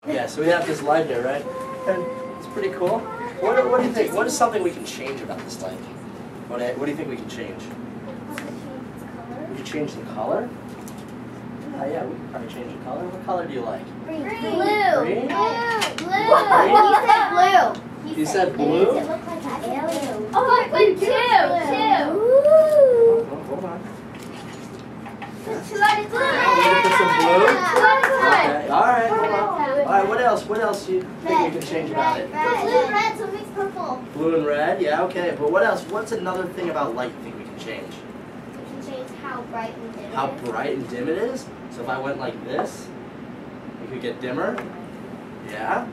Yeah, so we have this light here, right? And it's pretty cool. What do you think? What is something we can change about this light? What do you think we can change? We can change the color? Yeah, we can probably change the color. What color do you like? Green. Blue. Green? Blue. Green? You said blue? It looked like an alien. Oh, but two. Oh, hold on. Two out of We can put some blue? Okay. Alright, hold on. ten. Alright, what else? What else do you think we can change about it? Blue, red, so it makes purple. Blue and red? Yeah, okay. But what else? What's another thing about light you think we can change? We can change how bright and dim it is. How bright and dim it is? So if I went like this, it could get dimmer? Yeah?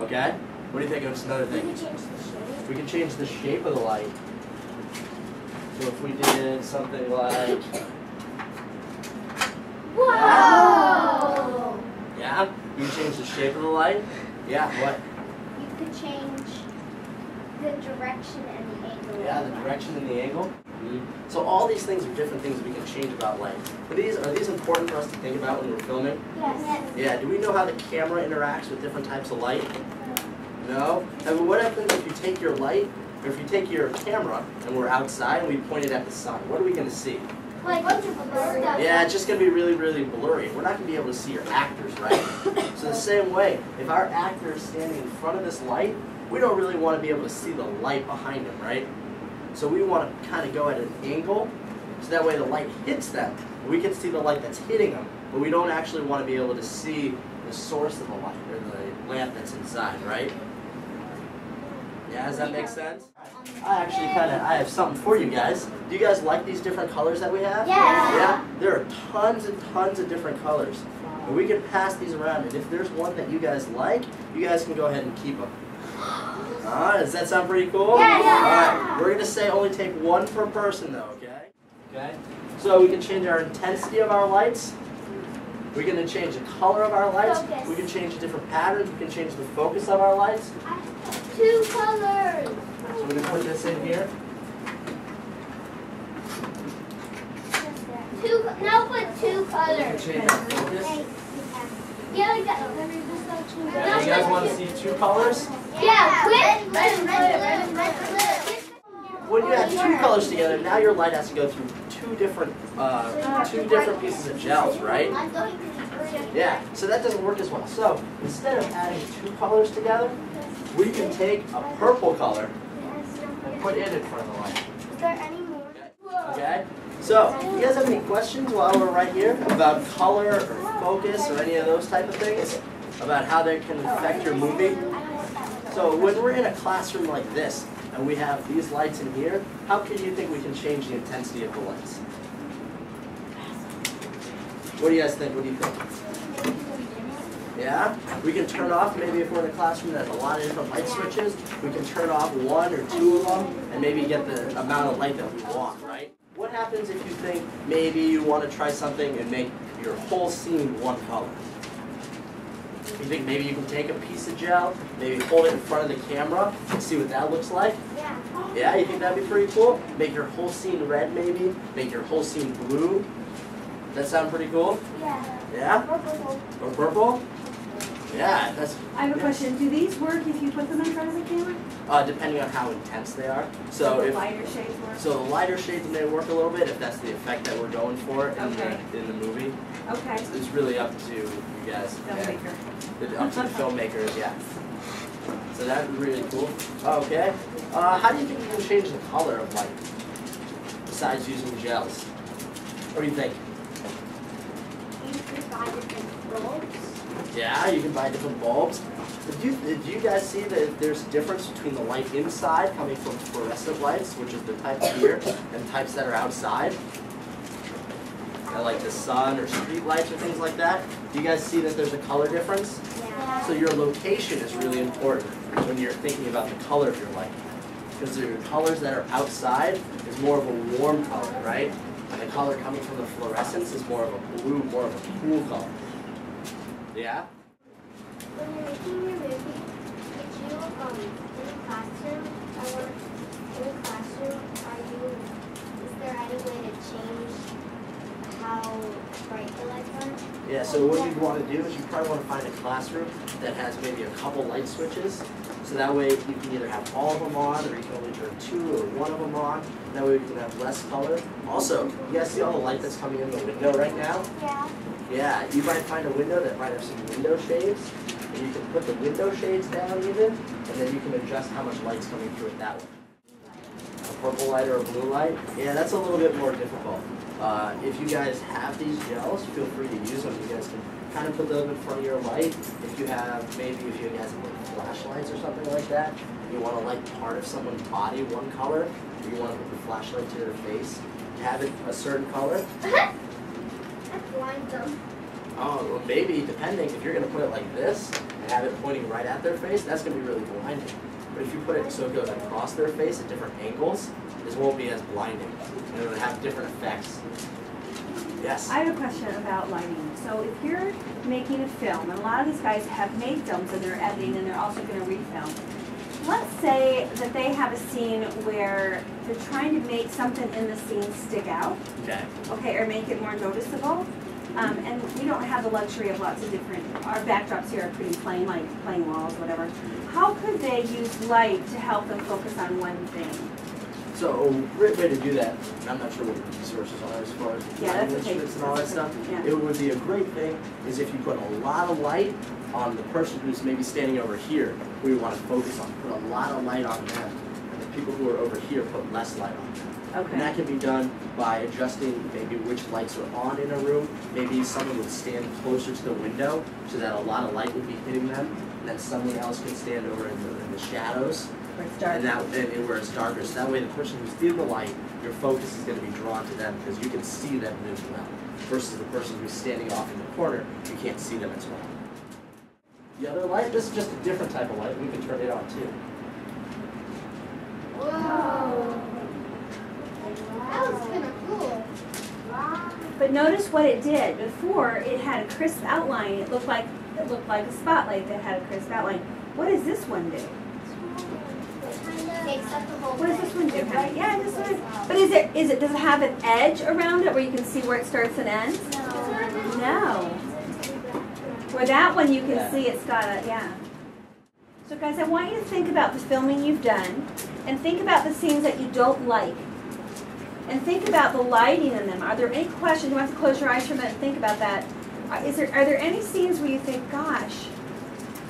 Okay. What do you think of another We thing? can change the shape. We can change the shape of the light. So if we did something like, Whoa! yeah? You can change the shape of the light? Yeah, what? You could change the direction and the angle. Yeah, the direction and the angle. So all these things are different things we can change about light. Are these important for us to think about when we're filming? Yes. Yeah, do we know how the camera interacts with different types of light? No? And what happens if you take your light, or if you take your camera and we're outside and we point it at the sun? What are we going to see? Like, what's your blurry? Yeah, it's just going to be really, really blurry. We're not going to be able to see your actors, right? So the same way, if our actor is standing in front of this light, we don't really want to be able to see the light behind him, right? So we want to kind of go at an angle, so that way the light hits them. We can see the light that's hitting them, but we don't actually want to be able to see the source of the light, or the lamp that's inside, right? Yeah, does that make sense? I have something for you guys. Do you guys like these different colors that we have? Yeah. Yeah? There are tons and tons of different colors. And we can pass these around, and if there's one that you guys like, you guys can go ahead and keep them. Does that sound pretty cool? Yeah. Alright, we're going to say only take one per person though, okay? Okay? So we can change our intensity of our lights. We're going to change the color of our lights. Focus. We can change the different patterns. We can change the focus of our lights. Two colors. So we're going to put this in here. Now put two colors. Change our focus. Yeah, like that. Yeah, you guys want to see two colors? Yeah, quick. Red, blue. When you add two colors together, now your light has to go through two different pieces of gels, right? Yeah, so that doesn't work as well. So instead of adding two colors together, we can take a purple color and put it in front of the light. Is there any more? Okay? So, you guys have any questions while we're right here about color or focus or any of those type of things? About how they can affect your movie? So when we're in a classroom like this, and we have these lights in here, how can you think we can change the intensity of the lights? What do you guys think? What do you think? Yeah? We can turn off, maybe if we're in a classroom that has a lot of different light switches, we can turn off one or two of them and maybe get the amount of light that we want, right? What happens if you think maybe you want to try something and make your whole scene one color? You think maybe you can take a piece of gel, maybe hold it in front of the camera and see what that looks like? Yeah. Yeah, you think that'd be pretty cool? Make your whole scene red maybe? Make your whole scene blue? Does that sound pretty cool? Yeah. Yeah? Or purple. Or purple? Yeah, that's... I have a question. Do these work if you put them in front of the camera? Depending on how intense they are. So the if lighter shades work? So the lighter shades may work a little bit if that's the effect that we're going for in, Okay. in the movie. Okay. It's really up to you guys. Filmmaker. Up to the filmmakers, yeah. So that's really cool. Okay. How do you think you can change the color of light besides using gels? What do you think? You could buy different bulbs. Yeah, you can buy different bulbs. Did you guys see that there's a difference between the light inside coming from fluorescent lights, which is the type here, and types that are outside? Like the sun or street lights or things like that? Do you guys see that there's a color difference? Yeah. So your location is really important when you're thinking about the color of your light. Because the colors that are outside is more of a warm color, right? And the color coming from the fluorescence is more of a blue, more of a cool color. Yeah? When you're making your movie, did you, in a classroom, is there any way to change how bright the lights are? Yeah, so what you'd want to do is you probably want to find a classroom that has maybe a couple light switches. So that way you can either have all of them on, or you can only turn 2 or 1 of them on. That way we can have less color. Also, you guys see all the light that's coming in the window right now? Yeah. Yeah, you might find a window that might have some window shades, and you can put the window shades down even, and then you can adjust how much light's coming through it that way. A purple light or a blue light? Yeah, that's a little bit more difficult. If you guys have these gels, feel free to use them. You guys can kind of put them in front of your light. If you have, maybe if you guys have like flashlights or something like that, you want to light part of someone's body one color, or you want to put the flashlight to their face, have it a certain color. That blinds them. Oh, well, maybe, depending. If you're going to put it like this and have it pointing right at their face, that's going to be really blinding. But if you put it so it goes across their face at different angles, this won't be as blinding. And it will have different effects. Yes? I have a question about lighting. So if you're making a film, and a lot of these guys have made films and they're editing and they're also going to refilm. Let's say that they have a scene where they're trying to make something in the scene stick out. Okay. Or make it more noticeable. And we don't have the luxury of lots of different, our backdrops here are pretty plain, like plain walls, whatever. How could they use light to help them focus on one thing? So a great way to do that, and I'm not sure what the resources are as far as lighting instruments and all that stuff. Yeah. It would be a great thing is if you put a lot of light on the person who's maybe standing over here, who you want to focus on. Put a lot of light on them. And the people who are over here, put less light on them. Okay. And that can be done by adjusting maybe which lights are on in a room. Maybe someone would stand closer to the window so that a lot of light would be hitting them. And then someone else can stand over in the shadows. Where it's dark. And where it's darker. So that way the person who's in the light, your focus is going to be drawn to them because you can see them as well. Versus the person who's standing off in the corner, you can't see them as well. The other light, this is just a different type of light. We can turn it on too. Whoa. That was kind of cool. Wow. But notice what it did. Before, it had a crisp outline. It looked like a spotlight that had a crisp outline. What does this one do? Takes up the whole What does thing. this one do? Yeah, this one. But does it have an edge around it where you can see where it starts and ends? No. Where that one you can see it's got a, yeah. So guys, I want you to think about the filming you've done and think about the scenes that you don't like. And think about the lighting in them. Are there any questions? You want to close your eyes for a minute and think about that. Are there any scenes where you think, gosh,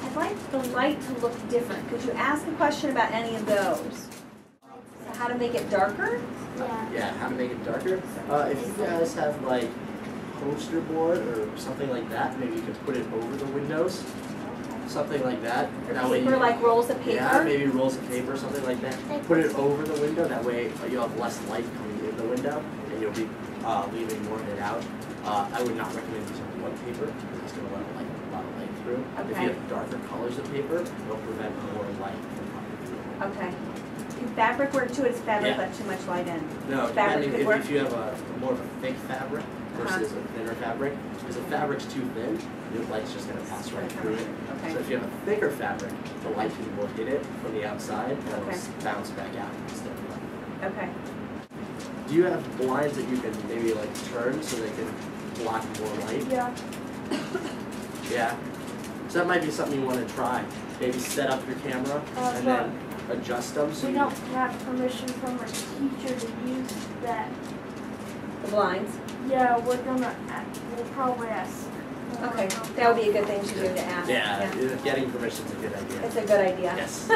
I'd like the light to look different? Could you ask a question about any of those? So how to make it darker? Yeah, how to make it darker. If you guys have like poster board or something like that, maybe you can put it over the windows. Something like that. That way Paper, like rolls of paper? Yeah, maybe rolls of paper, something like that. Put it over the window, that way you'll have less light coming in the window, and you'll be leaving more of it out. I would not recommend using white paper, because it's going to let a lot of light through. Okay. If you have darker colors of paper, it'll prevent more light from coming through. Okay. Can fabric work too? Does fabric Yeah. let too much light in? No, Fabric depending could work? if you have a more of a thick fabric versus a thinner fabric. Because if fabric's too thin, the light's just going to pass right through it. Okay. So if you have a thicker fabric, the light will hit it from the outside and Okay. it'll bounce back out instead of light. Okay. Do you have blinds that you can maybe like turn so they can block more light? Yeah. Yeah. So that might be something you want to try. Maybe set up your camera and then adjust them. So We you don't have permission from our teacher to use that. The blinds? Yeah, we'll probably ask. Okay. That would be a good thing to do to ask. Yeah, getting permission is a good idea. It's a good idea. Yes.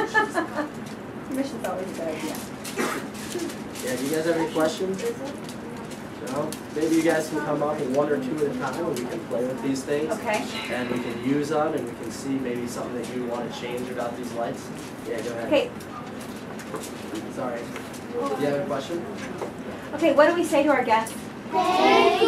Permission's always a good idea. Yeah, do you guys have any questions? No? Maybe you guys can come up and one or two at a time and we can play with these things. Okay. And we can use them and we can see maybe something that you want to change about these lights. Yeah, go ahead. Okay. Sorry. Do you have a question? Okay, what do we say to our guests? Thank you.